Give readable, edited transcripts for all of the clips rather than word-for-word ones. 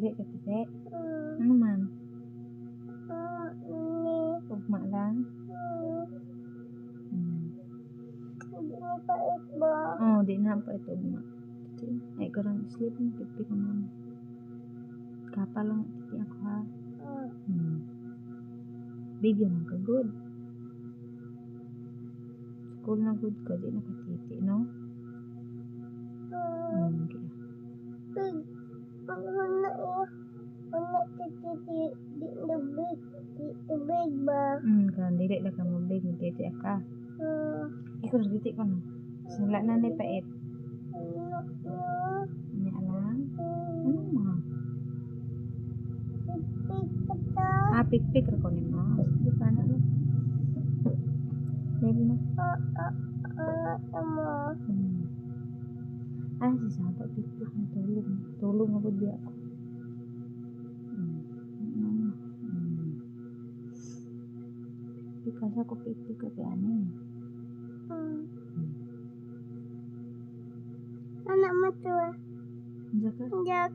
dili ka titi. Ano man? Ugma lang. Hindi na pait ba? Oh, di na pa ito ugma. Titi. Ay, karang sleep mo, pipi ka mama. Kapa lang titi ako ha. Bigyan mo ka good. School na good ka, di na ka titi, no? Okay. Ang hana eh. Hana titi di nabig. Di nabig ba? Kan dili na ka mabig, titi ka. Ikaw na titi ko no. Sila na ni pait. Ano alam? Ano mo? Pipig ka ta. Pik-pik ra ko ni mo. Sige pa na lang. Baby mo. Tama. Si Saba, pik-pik na tulog. Tulog na po biya ako. Pikas ako pik-pik ka kaya ano eh. Anak mo to ah. Jaka? Jak.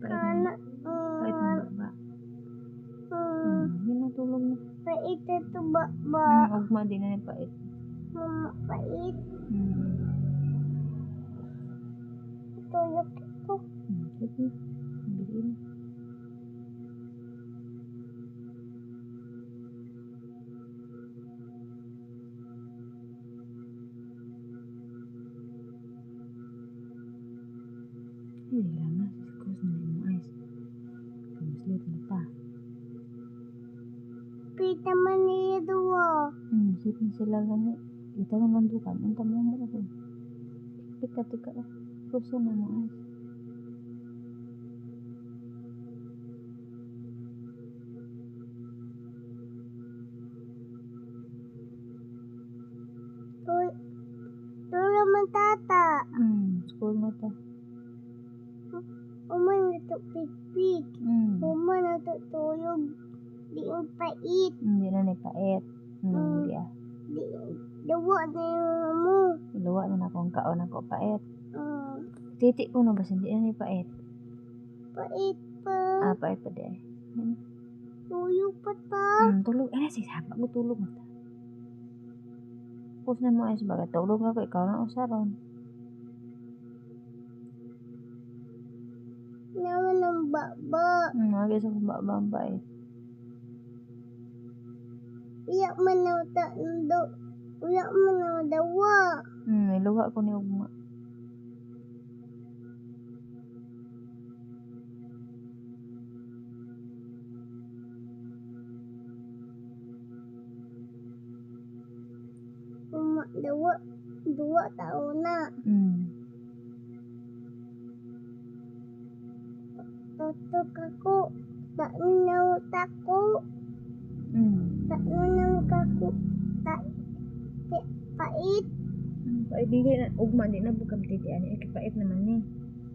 Anak. Pait ng baba. Yun ang tulog na. Pait ito ba? Ugma din na ni pait. Mama pait. Tuyok ito. Sige. Bilhin. Hindi lang na. Siskos na yung eyes. Sleep na ta. Pita man niya duwa. Sleep na sila gani. Ito na lang dukan. Anta mo mo ako. Pika-tika ka. Puso na mo eyes. Turo man tata. School na ta. Uman na to pig-pig. Uman na to tuyog. Di ang pait. Hindi na ni pait. Hindi ah. Dawa na yung mo. Iluwa na akong kaon ako pait. Titi ko na ba hindi na ni pait? Pait pa. Pait pa di ay. Tuyog pa ta. Tulog. Si Saba ko tulog na ta. Pus na mo ay sabaga tulog ako. Ikaw na usaron. Naman ang baba. Nagis akong baba ang pait. Iyak man na Iyak man na dawa. Iluwa ko ni ugma. Dua taon na. Tutok ako. Tak nanaw tako. Tak nanaw kako. Pait. Pait dili na. Ugma di na bukam titi. Ani pait naman ni.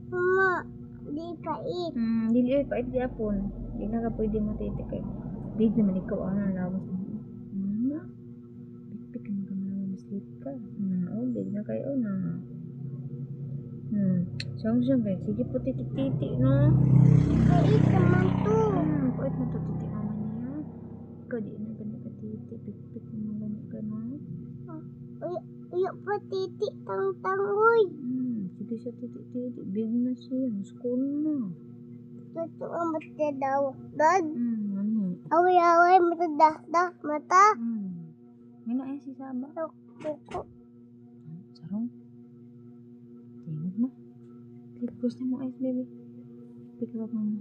Mama, di pait. Dili ay pait di apon. Di na ka pwede mo titi kay. Big naman ikaw ang lawas mo. Mama. Pik-pik ka naman kami sleep ka. Big na kayo na. Siyang guys. Sige po titi no. Pait naman to. Pait na to titi naman niya. Ikaw di na gani ka titi. Pik-pik naman gani ka no. Uyak pa titi tang-tangoy. Sige siya titi. Big na siya. School na. Totoo ang mata daw. Dad? Ano? Away-away mata. May na si Saba. Kuko. Sarong. Tingog na. Click push na mo eyes baby. Pick up mama.